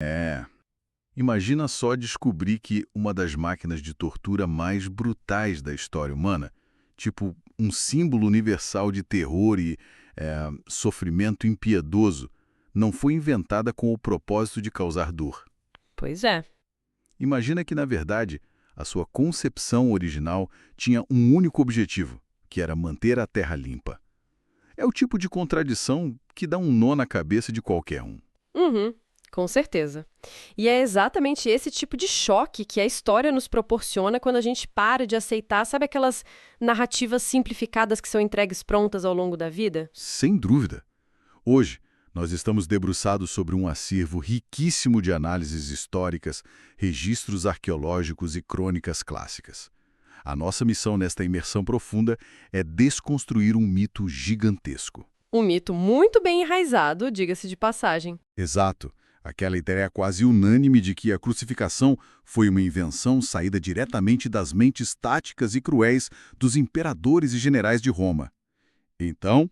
É. Imagina só descobrir que uma das máquinas de tortura mais brutais da história humana, tipo um símbolo universal de terror e sofrimento impiedoso, não foi inventada com o propósito de causar dor. Pois é. Imagina que, na verdade, a sua concepção original tinha um único objetivo, que era manter a Terra limpa. É o tipo de contradição que dá um nó na cabeça de qualquer um. Uhum, com certeza. E é exatamente esse tipo de choque que a história nos proporciona quando a gente para de aceitar, sabe aquelas narrativas simplificadas que são entregues prontas ao longo da vida? Sem dúvida. Hoje, nós estamos debruçados sobre um acervo riquíssimo de análises históricas, registros arqueológicos e crônicas clássicas. A nossa missão nesta imersão profunda é desconstruir um mito gigantesco. Um mito muito bem enraizado, diga-se de passagem. Exato. Aquela ideia quase unânime de que a crucificação foi uma invenção saída diretamente das mentes táticas e cruéis dos imperadores e generais de Roma. Então,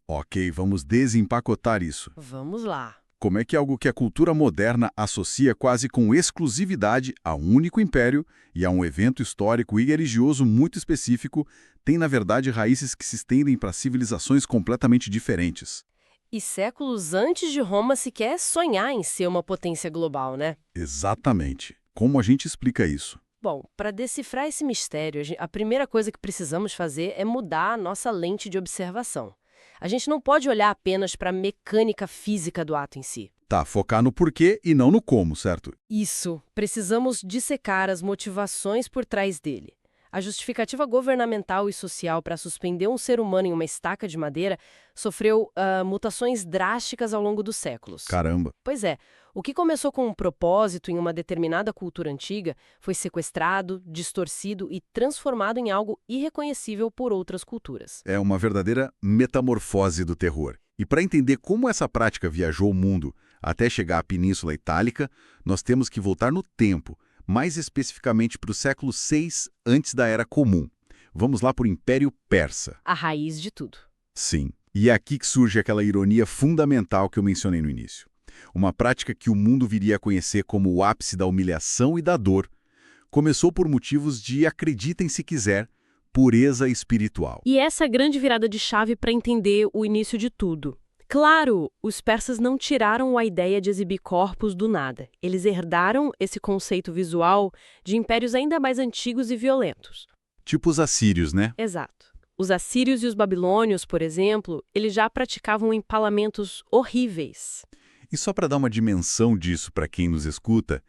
ok, vamos desempacotar isso. Vamos lá. Como é que algo que a cultura moderna associa quase com exclusividade a um único império e a um evento histórico e religioso muito específico tem, na verdade, raízes que se estendem para civilizações completamente diferentes? E séculos antes de Roma sequer sonhar em ser uma potência global, né? Exatamente. Como a gente explica isso? Bom, para decifrar esse mistério, a primeira coisa que precisamos fazer é mudar a nossa lente de observação. A gente não pode olhar apenas para a mecânica física do ato em si. Tá, focar no porquê e não no como, certo? Isso, precisamos dissecar as motivações por trás dele. A justificativa governamental e social para suspender um ser humano em uma estaca de madeira sofreu mutações drásticas ao longo dos séculos. Caramba. Pois é, o que começou com um propósito em uma determinada cultura antiga foi sequestrado, distorcido e transformado em algo irreconhecível por outras culturas. É uma verdadeira metamorfose do terror. E para entender como essa prática viajou o mundo até chegar à Península Itálica, nós temos que voltar no tempo, mais especificamente para o século VI antes da Era Comum. Vamos lá para o Império Persa. A raiz de tudo. Sim, e é aqui que surge aquela ironia fundamental que eu mencionei no início. Uma prática que o mundo viria a conhecer como o ápice da humilhação e da dor, começou por motivos de, acreditem se quiser, pureza espiritual. E essa grande virada de chave para entender o início de tudo. Claro, os persas não tiraram a ideia de exibir corpos do nada. Eles herdaram esse conceito visual de impérios ainda mais antigos e violentos. Tipo os assírios, né? Exato. Os assírios e os babilônios, por exemplo, eles já praticavam empalamentos horríveis. E só para dar uma dimensão disso para quem nos escuta,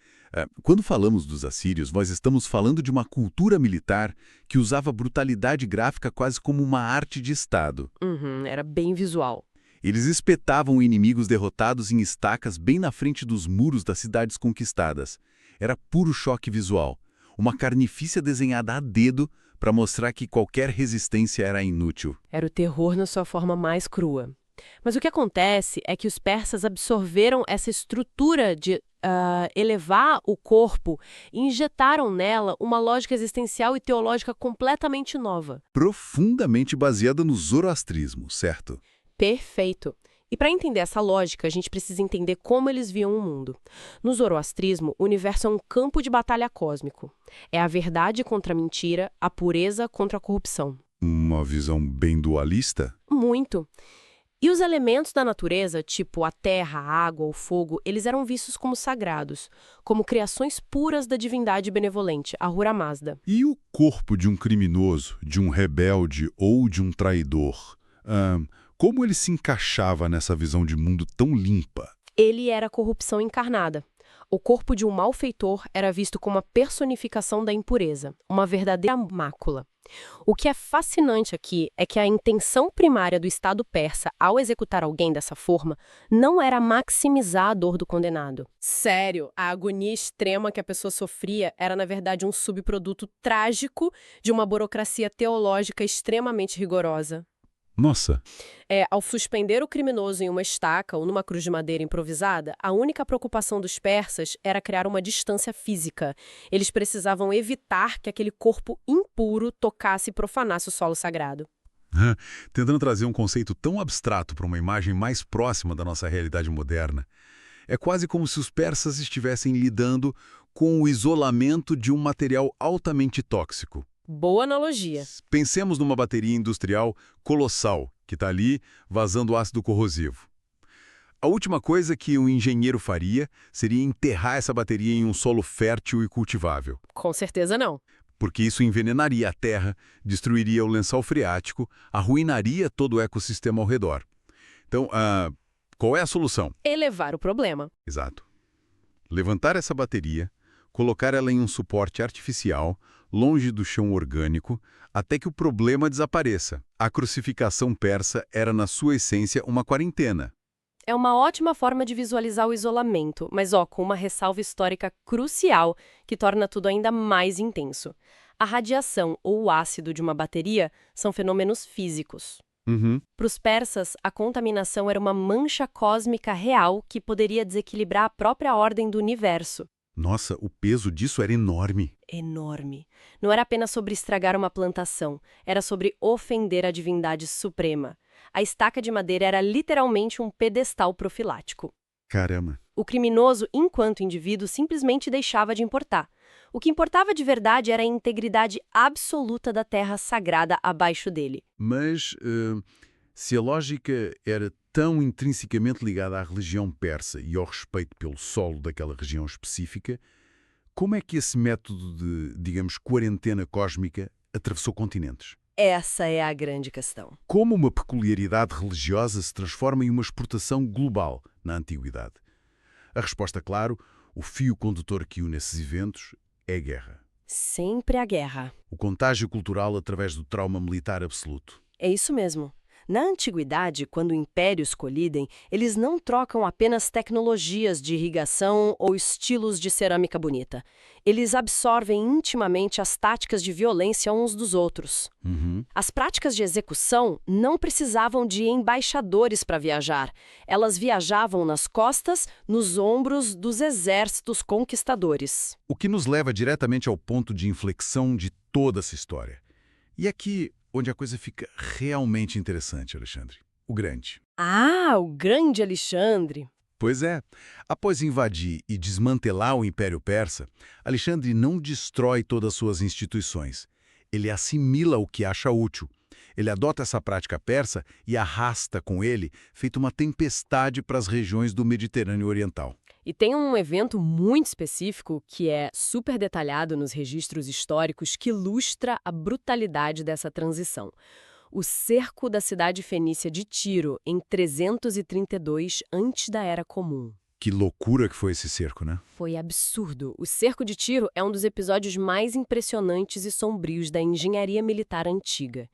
quando falamos dos assírios, nós estamos falando de uma cultura militar que usava brutalidade gráfica quase como uma arte de Estado. Uhum, era bem visual. Eles espetavam inimigos derrotados em estacas bem na frente dos muros das cidades conquistadas. Era puro choque visual. Uma carnificina desenhada a dedo para mostrar que qualquer resistência era inútil. Era o terror na sua forma mais crua. Mas o que acontece é que os persas absorveram essa estrutura de elevar o corpo e injetaram nela uma lógica existencial e teológica completamente nova. Profundamente baseada no zoroastrismo, certo? Perfeito. E para entender essa lógica, a gente precisa entender como eles viam o mundo. No zoroastrismo, o universo é um campo de batalha cósmico. É a verdade contra a mentira, a pureza contra a corrupção. Uma visão bem dualista? Muito. E os elementos da natureza, tipo a terra, a água, o fogo, eles eram vistos como sagrados, como criações puras da divindade benevolente, Ahura Mazda. E o corpo de um criminoso, de um rebelde ou de um traidor? Como ele se encaixava nessa visão de mundo tão limpa? Ele era a corrupção encarnada. O corpo de um malfeitor era visto como a personificação da impureza, uma verdadeira mácula. O que é fascinante aqui é que a intenção primária do Estado persa ao executar alguém dessa forma não era maximizar a dor do condenado. Sério, a agonia extrema que a pessoa sofria era, na verdade, um subproduto trágico de uma burocracia teológica extremamente rigorosa. Nossa! Ao suspender o criminoso em uma estaca ou numa cruz de madeira improvisada, a única preocupação dos persas era criar uma distância física. Eles precisavam evitar que aquele corpo impuro tocasse e profanasse o solo sagrado. Tentando trazer um conceito tão abstrato para uma imagem mais próxima da nossa realidade moderna. É quase como se os persas estivessem lidando com o isolamento de um material altamente tóxico. Boa analogia. Pensemos numa bateria industrial colossal, que está ali vazando ácido corrosivo. A última coisa que um engenheiro faria seria enterrar essa bateria em um solo fértil e cultivável, Com certeza não. porque isso envenenaria a terra, destruiria o lençol freático, arruinaria todo o ecossistema ao redor. Então, qual é a solução? Elevar o problema. Exato. Levantar essa bateria, colocar ela em um suporte artificial, longe do chão orgânico, até que o problema desapareça. A crucificação persa era, na sua essência, uma quarentena. É uma ótima forma de visualizar o isolamento, mas com uma ressalva histórica crucial que torna tudo ainda mais intenso. A radiação ou o ácido de uma bateria são fenômenos físicos. Para os persas, a contaminação era uma mancha cósmica real que poderia desequilibrar a própria ordem do universo. Nossa, o peso disso era enorme. Enorme. Não era apenas sobre estragar uma plantação, era sobre ofender a divindade suprema. A estaca de madeira era literalmente um pedestal profilático. Caramba. O criminoso, enquanto indivíduo, simplesmente deixava de importar. O que importava de verdade era a integridade absoluta da terra sagrada abaixo dele. Mas, se a lógica era tão intrinsecamente ligada à religião persa e ao respeito pelo solo daquela região específica, como é que esse método de, digamos, quarentena cósmica atravessou continentes? Essa é a grande questão. Como uma peculiaridade religiosa se transforma em uma exportação global na antiguidade? A resposta, claro, o fio condutor que une esses eventos é a guerra. Sempre a guerra. O contágio cultural através do trauma militar absoluto. É isso mesmo. Na antiguidade, quando impérios colidem, eles não trocam apenas tecnologias de irrigação ou estilos de cerâmica bonita. Eles absorvem intimamente as táticas de violência uns dos outros. As práticas de execução não precisavam de embaixadores para viajar. Elas viajavam nas costas, nos ombros dos exércitos conquistadores. O que nos leva diretamente ao ponto de inflexão de toda essa história. E aqui onde a coisa fica realmente interessante, Alexandre. O Grande. Ah, o grande Alexandre! Pois é. Após invadir e desmantelar o Império Persa, Alexandre não destrói todas as suas instituições. Ele assimila o que acha útil. Ele adota essa prática persa e arrasta com ele, feito uma tempestade para as regiões do Mediterrâneo Oriental. E tem um evento muito específico que é super detalhado nos registros históricos que ilustra a brutalidade dessa transição. O cerco da cidade fenícia de Tiro, em 332 antes da Era Comum. Que loucura que foi esse cerco, né? Foi absurdo. O cerco de Tiro é um dos episódios mais impressionantes e sombrios da engenharia militar antiga.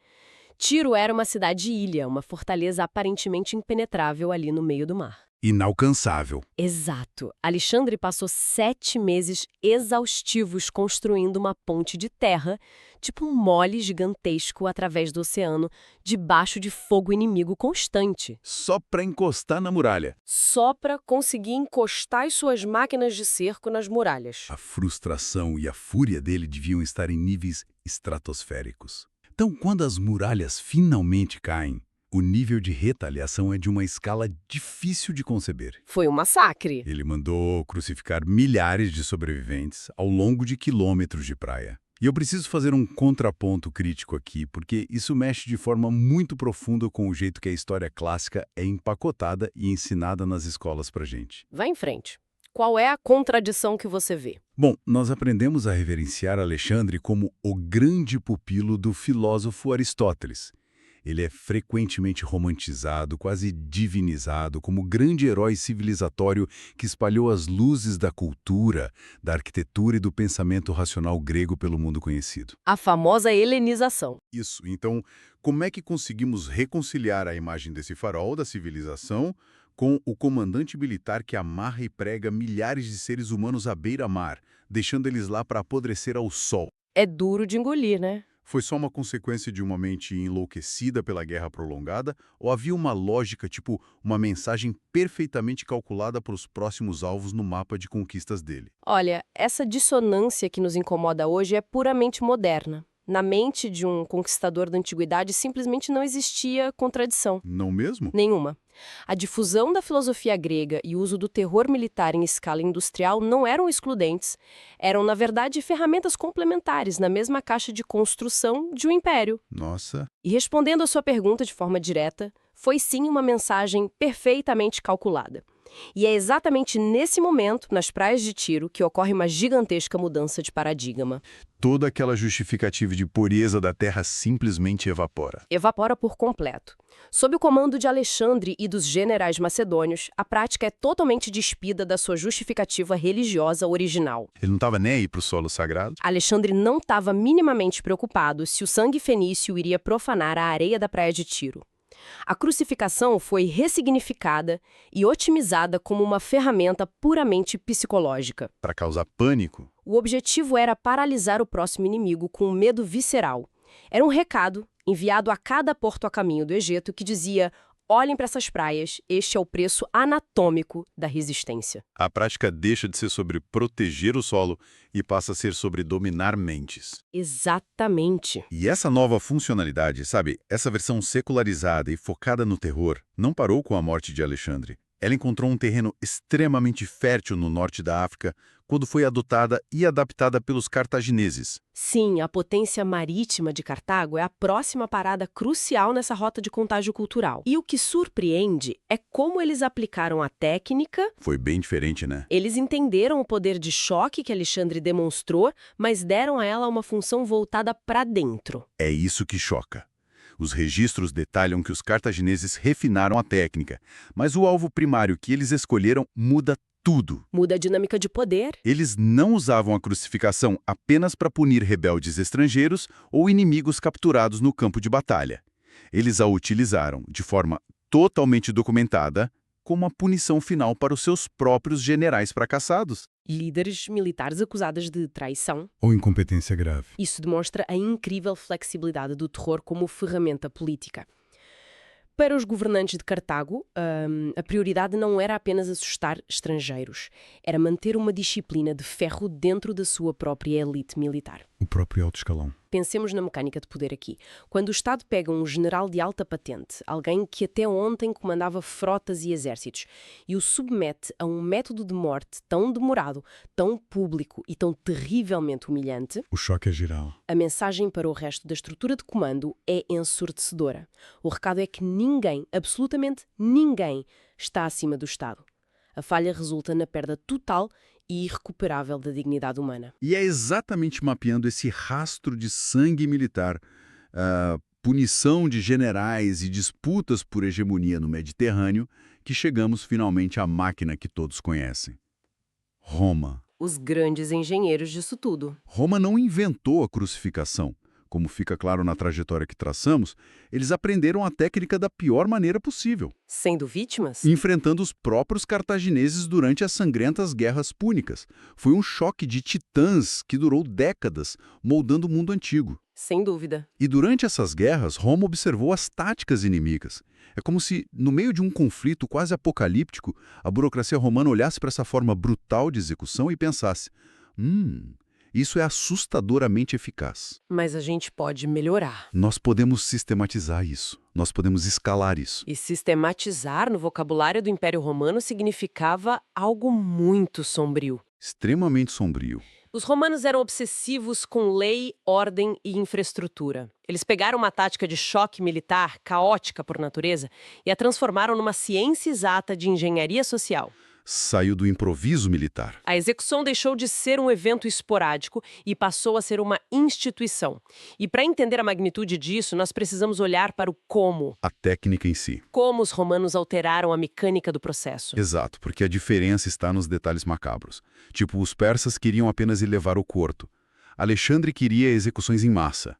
Tiro era uma cidade-ilha, uma fortaleza aparentemente impenetrável ali no meio do mar. Inalcançável. Exato. Alexandre passou 7 meses exaustivos construindo uma ponte de terra, tipo um mole gigantesco através do oceano, debaixo de fogo inimigo constante. Só para encostar na muralha. Só para conseguir encostar as suas máquinas de cerco nas muralhas. A frustração e a fúria dele deviam estar em níveis estratosféricos. Então, quando as muralhas finalmente caem, o nível de retaliação é de uma escala difícil de conceber. Foi um massacre. Ele mandou crucificar milhares de sobreviventes ao longo de quilômetros de praia. E eu preciso fazer um contraponto crítico aqui, porque isso mexe de forma muito profunda com o jeito que a história clássica é empacotada e ensinada nas escolas pra gente. Vai em frente. Qual é a contradição que você vê? Bom, nós aprendemos a reverenciar Alexandre como o grande pupilo do filósofo Aristóteles. Ele é frequentemente romantizado, quase divinizado, como grande herói civilizatório que espalhou as luzes da cultura, da arquitetura e do pensamento racional grego pelo mundo conhecido. A famosa helenização. Isso. Então, como é que conseguimos reconciliar a imagem desse farol da civilização com o comandante militar que amarra e prega milhares de seres humanos à beira-mar, deixando eles lá para apodrecer ao sol? É duro de engolir, né? Foi só uma consequência de uma mente enlouquecida pela guerra prolongada ou havia uma lógica, tipo uma mensagem perfeitamente calculada para os próximos alvos no mapa de conquistas dele? Olha, essa dissonância que nos incomoda hoje é puramente moderna. Na mente de um conquistador da antiguidade simplesmente não existia contradição. Não mesmo? Nenhuma. A difusão da filosofia grega e o uso do terror militar em escala industrial não eram excludentes. Eram, na verdade, ferramentas complementares na mesma caixa de construção de um império. Nossa, E respondendo à sua pergunta de forma direta, foi sim uma mensagem perfeitamente calculada. E é exatamente nesse momento, nas praias de Tiro, que ocorre uma gigantesca mudança de paradigma. toda aquela justificativa de pureza da terra simplesmente evapora. Evapora por completo. Sob o comando de Alexandre e dos generais macedônios, a prática é totalmente despida da sua justificativa religiosa original. Ele não estava nem aí para o solo sagrado? Alexandre não estava minimamente preocupado se o sangue fenício iria profanar a areia da praia de Tiro. A crucificação foi ressignificada e otimizada como uma ferramenta puramente psicológica. Para causar pânico? O objetivo era paralisar o próximo inimigo com um medo visceral. Era um recado enviado a cada porto a caminho do Egito que dizia: olhem para essas praias, este é o preço anatômico da resistência. A prática deixa de ser sobre proteger o solo e passa a ser sobre dominar mentes. Exatamente. E essa nova funcionalidade, sabe, essa versão secularizada e focada no terror, não parou com a morte de Alexandre. Ela encontrou um terreno extremamente fértil no norte da África quando foi adotada e adaptada pelos cartagineses. Sim, a potência marítima de Cartago é a próxima parada crucial nessa rota de contágio cultural. E o que surpreende é como eles aplicaram a técnica. Foi bem diferente, né? Eles entenderam o poder de choque que Alexandre demonstrou, mas deram a ela uma função voltada para dentro. É isso que choca. Os registros detalham que os cartagineses refinaram a técnica, mas o alvo primário que eles escolheram muda tudo. Muda a dinâmica de poder. Eles não usavam a crucificação apenas para punir rebeldes estrangeiros ou inimigos capturados no campo de batalha. Eles a utilizaram, de forma totalmente documentada, como a punição final para os seus próprios generais fracassados. Líderes militares acusados de traição. Ou incompetência grave. Isso demonstra a incrível flexibilidade do terror como ferramenta política. Para os governantes de Cartago, a prioridade não era apenas assustar estrangeiros, era manter uma disciplina de ferro dentro da sua própria elite militar. O próprio alto escalão. Pensemos na mecânica de poder aqui. Quando o Estado pega um general de alta patente, alguém que até ontem comandava frotas e exércitos, e o submete a um método de morte tão demorado, tão público e tão terrivelmente humilhante, O choque é geral. a mensagem para o resto da estrutura de comando é ensurdecedora. O recado é que ninguém, absolutamente ninguém, está acima do Estado. A falha resulta na perda total e irrecuperável da dignidade humana. E é exatamente mapeando esse rastro de sangue militar, punição de generais e disputas por hegemonia no Mediterrâneo, que chegamos finalmente à máquina que todos conhecem. Roma. Os grandes engenheiros disso tudo. Roma não inventou a crucificação. Como fica claro na trajetória que traçamos, eles aprenderam a técnica da pior maneira possível, Sendo vítimas? enfrentando os próprios cartagineses durante as sangrentas guerras púnicas. Foi um choque de titãs que durou décadas, moldando o mundo antigo. Sem dúvida. E durante essas guerras, Roma observou as táticas inimigas. É como se, no meio de um conflito quase apocalíptico, a burocracia romana olhasse para essa forma brutal de execução e pensasse: isso é assustadoramente eficaz. Mas a gente pode melhorar. Nós podemos sistematizar isso. Nós podemos escalar isso. E sistematizar no vocabulário do Império Romano significava algo muito sombrio. Extremamente sombrio. Os romanos eram obsessivos com lei, ordem e infraestrutura. Eles pegaram uma tática de choque militar, caótica por natureza, e a transformaram numa ciência exata de engenharia social. Saiu do improviso militar. A execução deixou de ser um evento esporádico e passou a ser uma instituição. E para entender a magnitude disso, nós precisamos olhar para o como. A técnica em si. Como os romanos alteraram a mecânica do processo. Exato, porque a diferença está nos detalhes macabros. Tipo, os persas queriam apenas elevar o corpo. Alexandre queria execuções em massa.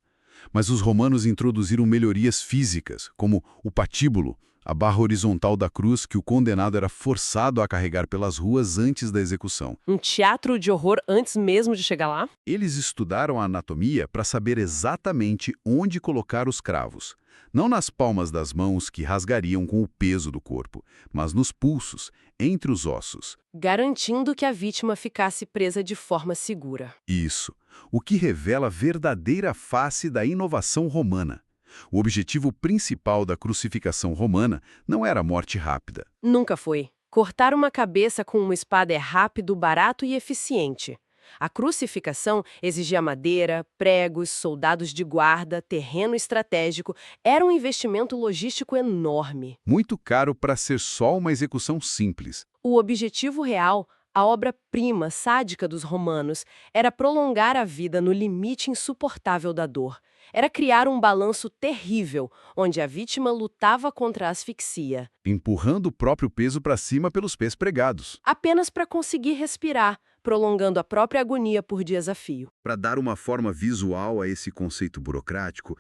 Mas os romanos introduziram melhorias físicas, como o patíbulo, a barra horizontal da cruz que o condenado era forçado a carregar pelas ruas antes da execução. Um teatro de horror antes mesmo de chegar lá? Eles estudaram a anatomia para saber exatamente onde colocar os cravos. Não nas palmas das mãos que rasgariam com o peso do corpo, mas nos pulsos, entre os ossos. Garantindo que a vítima ficasse presa de forma segura. Isso, o que revela a verdadeira face da inovação romana. O objetivo principal da crucificação romana não era a morte rápida. Nunca foi. Cortar uma cabeça com uma espada é rápido, barato e eficiente. A crucificação exigia madeira, pregos, soldados de guarda, terreno estratégico. Era um investimento logístico enorme. Muito caro para ser só uma execução simples. O objetivo real, a obra-prima sádica dos romanos, era prolongar a vida no limite insuportável da dor. Era criar um balanço terrível, onde a vítima lutava contra a asfixia, Empurrando o próprio peso para cima pelos pés pregados. apenas para conseguir respirar, prolongando a própria agonia por desafio. Para dar uma forma visual a esse conceito burocrático,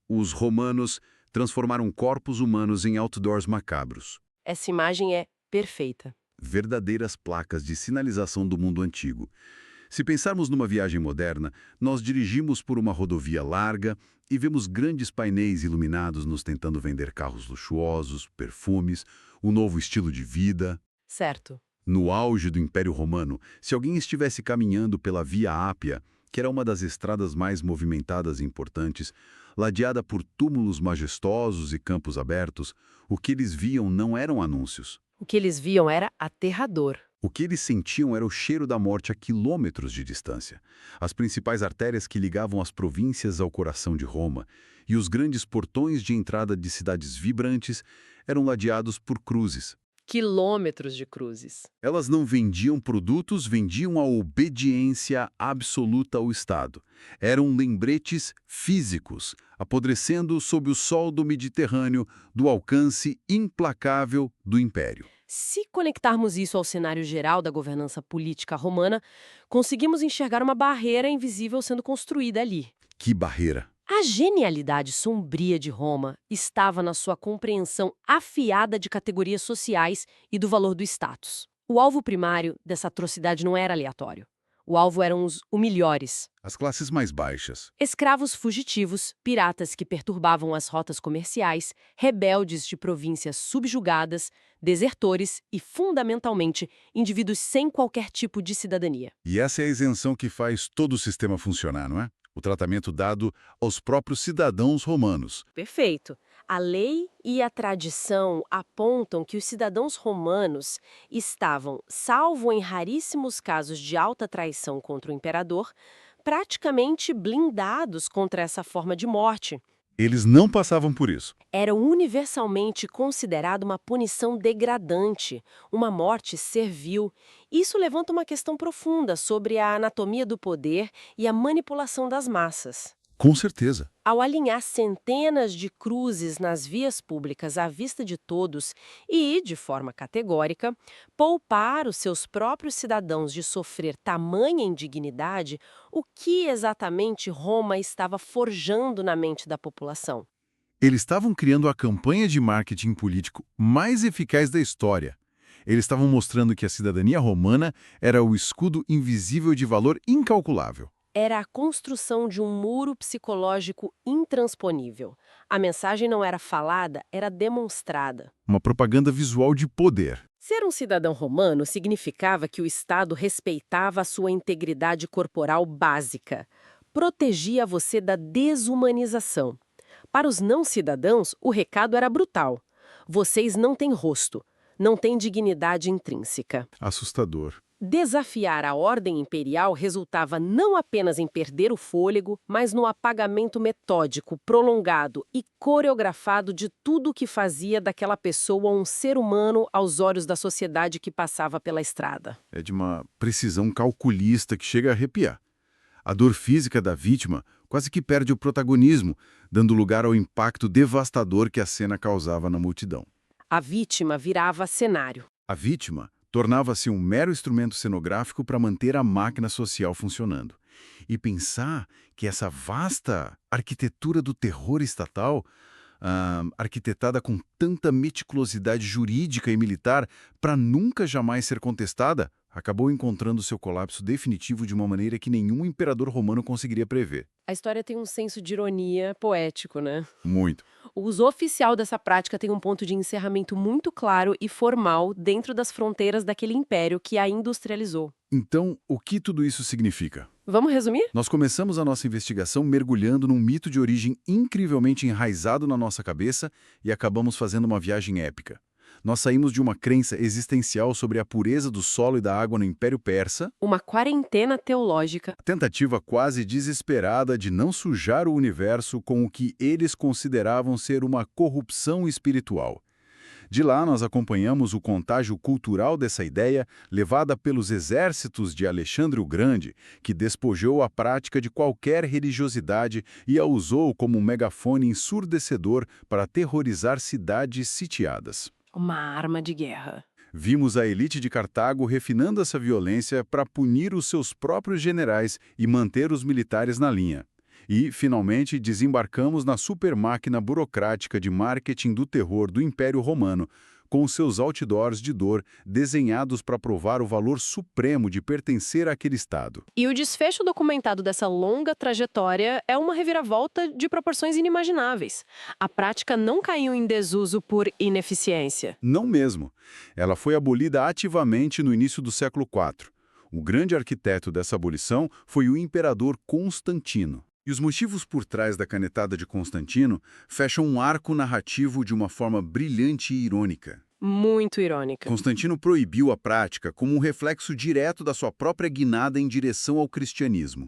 os romanos transformaram corpos humanos em outdoors macabros. Essa imagem é perfeita. Verdadeiras placas de sinalização do mundo antigo. Se pensarmos numa viagem moderna, nós dirigimos por uma rodovia larga e vemos grandes painéis iluminados nos tentando vender carros luxuosos, perfumes, um novo estilo de vida. Certo. No auge do Império Romano, se alguém estivesse caminhando pela Via Ápia, que era uma das estradas mais movimentadas e importantes, ladeada por túmulos majestosos e campos abertos, o que eles viam não eram anúncios. O que eles viam era aterrador. O que eles sentiam era o cheiro da morte a quilômetros de distância. As principais artérias que ligavam as províncias ao coração de Roma e os grandes portões de entrada de cidades vibrantes eram ladeados por cruzes. Quilômetros de cruzes. Elas não vendiam produtos, vendiam a obediência absoluta ao Estado. Eram lembretes físicos, apodrecendo sob o sol do Mediterrâneo, do alcance implacável do Império. Se conectarmos isso ao cenário geral da governança política romana, conseguimos enxergar uma barreira invisível sendo construída ali. Que barreira! A genialidade sombria de Roma estava na sua compreensão afiada de categorias sociais e do valor do status. O alvo primário dessa atrocidade não era aleatório. O alvo eram os humilhores. As classes mais baixas. Escravos fugitivos, piratas que perturbavam as rotas comerciais, rebeldes de províncias subjugadas, desertores e, fundamentalmente, indivíduos sem qualquer tipo de cidadania. E essa é a isenção que faz todo o sistema funcionar, não é? O tratamento dado aos próprios cidadãos romanos. Perfeito. A lei e a tradição apontam que os cidadãos romanos estavam, salvo em raríssimos casos de alta traição contra o imperador, praticamente blindados contra essa forma de morte. Eles não passavam por isso. Era universalmente considerado uma punição degradante, uma morte servil. Isso levanta uma questão profunda sobre a anatomia do poder e a manipulação das massas. Com certeza. Ao alinhar centenas de cruzes nas vias públicas à vista de todos e, de forma categórica, poupar os seus próprios cidadãos de sofrer tamanha indignidade, o que exatamente Roma estava forjando na mente da população? Eles estavam criando a campanha de marketing político mais eficaz da história. Eles estavam mostrando que a cidadania romana era o escudo invisível de valor incalculável. Era a construção de um muro psicológico intransponível. A mensagem não era falada, era demonstrada. Uma propaganda visual de poder. Ser um cidadão romano significava que o Estado respeitava a sua integridade corporal básica, protegia você da desumanização. Para os não-cidadãos, o recado era brutal. Vocês não têm rosto, não têm dignidade intrínseca. Assustador. Desafiar a ordem imperial resultava não apenas em perder o fôlego, mas no apagamento metódico, prolongado e coreografado de tudo o que fazia daquela pessoa um ser humano aos olhos da sociedade que passava pela estrada. É de uma precisão calculista que chega a arrepiar. A dor física da vítima quase que perde o protagonismo, dando lugar ao impacto devastador que a cena causava na multidão. A vítima virava cenário. A vítima tornava-se um mero instrumento cenográfico para manter a máquina social funcionando. E pensar que essa vasta arquitetura do terror estatal, arquitetada com tanta meticulosidade jurídica e militar para nunca jamais ser contestada, acabou encontrando seu colapso definitivo de uma maneira que nenhum imperador romano conseguiria prever. A história tem um senso de ironia poético, né? Muito. O uso oficial dessa prática tem um ponto de encerramento muito claro e formal dentro das fronteiras daquele império que a industrializou. Então, o que tudo isso significa? Vamos resumir? Nós começamos a nossa investigação mergulhando num mito de origem incrivelmente enraizado na nossa cabeça e acabamos fazendo uma viagem épica. Nós saímos de uma crença existencial sobre a pureza do solo e da água no Império Persa, Uma quarentena teológica. tentativa quase desesperada de não sujar o universo com o que eles consideravam ser uma corrupção espiritual. De lá, nós acompanhamos o contágio cultural dessa ideia, levada pelos exércitos de Alexandre o Grande, que despojou a prática de qualquer religiosidade e a usou como um megafone ensurdecedor para aterrorizar cidades sitiadas. Uma arma de guerra. Vimos a elite de Cartago refinando essa violência para punir os seus próprios generais e manter os militares na linha. E, finalmente, desembarcamos na supermáquina burocrática de marketing do terror do Império Romano, com seus outdoors de dor desenhados para provar o valor supremo de pertencer àquele Estado. E o desfecho documentado dessa longa trajetória é uma reviravolta de proporções inimagináveis. A prática não caiu em desuso por ineficiência. Não mesmo. Ela foi abolida ativamente no início do século IV. O grande arquiteto dessa abolição foi o imperador Constantino. E os motivos por trás da canetada de Constantino fecham um arco narrativo de uma forma brilhante e irônica. Muito irônica. Constantino proibiu a prática como um reflexo direto da sua própria guinada em direção ao cristianismo.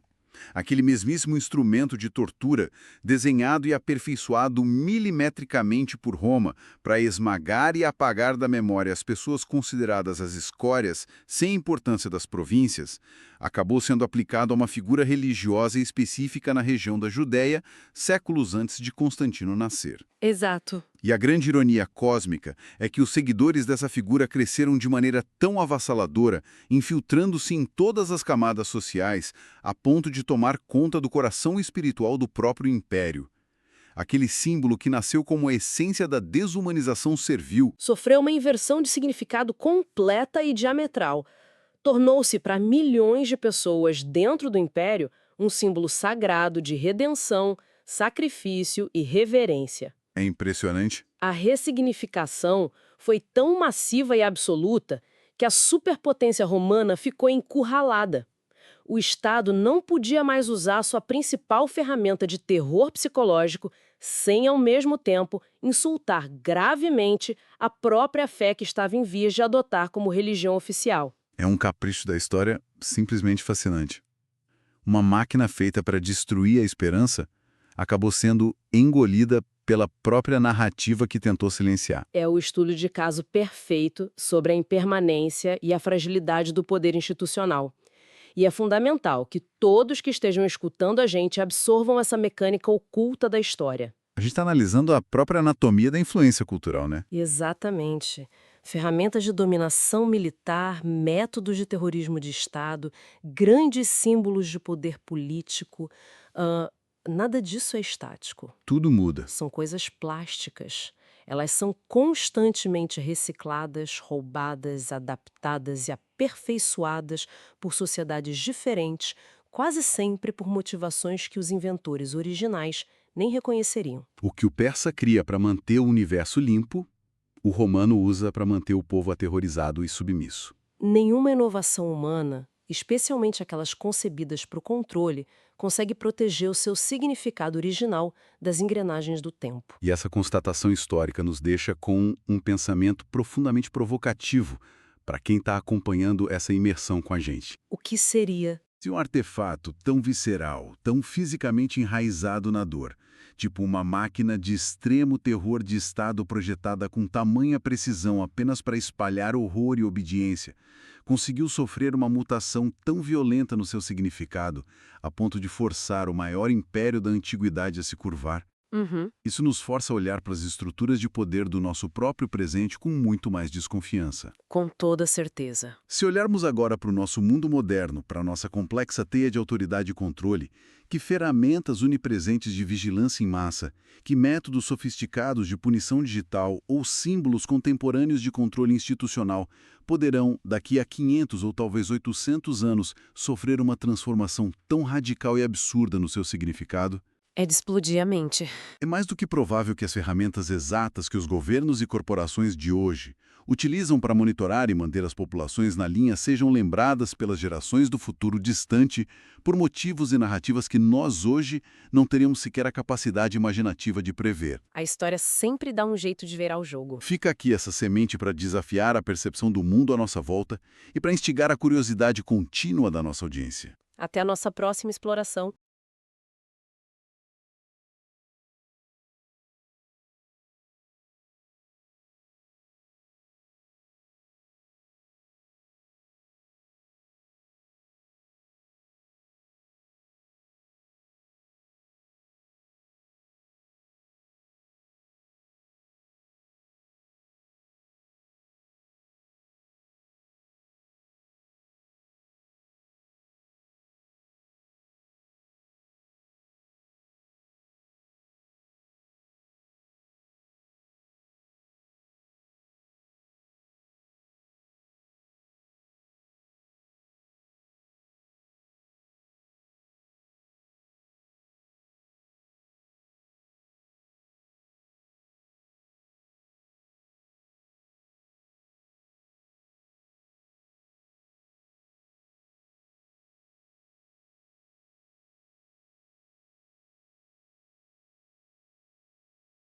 Aquele mesmíssimo instrumento de tortura, desenhado e aperfeiçoado milimetricamente por Roma para esmagar e apagar da memória as pessoas consideradas as escórias sem importância das províncias, acabou sendo aplicado a uma figura religiosa específica na região da Judéia, séculos antes de Constantino nascer. Exato. E a grande ironia cósmica é que os seguidores dessa figura cresceram de maneira tão avassaladora, infiltrando-se em todas as camadas sociais, a ponto de tomar conta do coração espiritual do próprio império. Aquele símbolo que nasceu como a essência da desumanização servil, Sofreu uma inversão de significado completa e diametral. Tornou-se para milhões de pessoas dentro do império um símbolo sagrado de redenção, sacrifício e reverência. é impressionante. A ressignificação foi tão massiva e absoluta que a superpotência romana ficou encurralada. O Estado não podia mais usar sua principal ferramenta de terror psicológico sem, ao mesmo tempo, insultar gravemente a própria fé que estava em vias de adotar como religião oficial. É um capricho da história simplesmente fascinante. Uma máquina feita para destruir a esperança acabou sendo engolida pela própria narrativa que tentou silenciar. É o estudo de caso perfeito sobre a impermanência e a fragilidade do poder institucional. E é fundamental que todos que estejam escutando a gente absorvam essa mecânica oculta da história. A gente está analisando a própria anatomia da influência cultural, né? Exatamente. Ferramentas de dominação militar, métodos de terrorismo de Estado, grandes símbolos de poder político. Nada disso é estático. Tudo muda. São coisas plásticas. Elas são constantemente recicladas, roubadas, adaptadas e aperfeiçoadas por sociedades diferentes, quase sempre por motivações que os inventores originais nem reconheceriam. O que o persa cria para manter o universo limpo, o romano usa para manter o povo aterrorizado e submisso. Nenhuma inovação humana, especialmente aquelas concebidas para o controle, consegue proteger o seu significado original das engrenagens do tempo. E essa constatação histórica nos deixa com um pensamento profundamente provocativo para quem está acompanhando essa imersão com a gente. O que seria? Se um artefato tão visceral, tão fisicamente enraizado na dor, tipo uma máquina de extremo terror de Estado projetada com tamanha precisão apenas para espalhar horror e obediência, conseguiu sofrer uma mutação tão violenta no seu significado, a ponto de forçar o maior império da antiguidade a se curvar, isso nos força a olhar para as estruturas de poder do nosso próprio presente com muito mais desconfiança. Com toda certeza. Se olharmos agora para o nosso mundo moderno, para a nossa complexa teia de autoridade e controle, que ferramentas onipresentes de vigilância em massa, que métodos sofisticados de punição digital ou símbolos contemporâneos de controle institucional poderão, daqui a 500 ou talvez 800 anos, sofrer uma transformação tão radical e absurda no seu significado? É de explodir a mente. É mais do que provável que as ferramentas exatas que os governos e corporações de hoje, utilizam para monitorar e manter as populações na linha sejam lembradas pelas gerações do futuro distante por motivos e narrativas que nós hoje não teríamos sequer a capacidade imaginativa de prever. A história sempre dá um jeito de virar o jogo. Fica aqui essa semente para desafiar a percepção do mundo à nossa volta e para instigar a curiosidade contínua da nossa audiência. Até a nossa próxima exploração.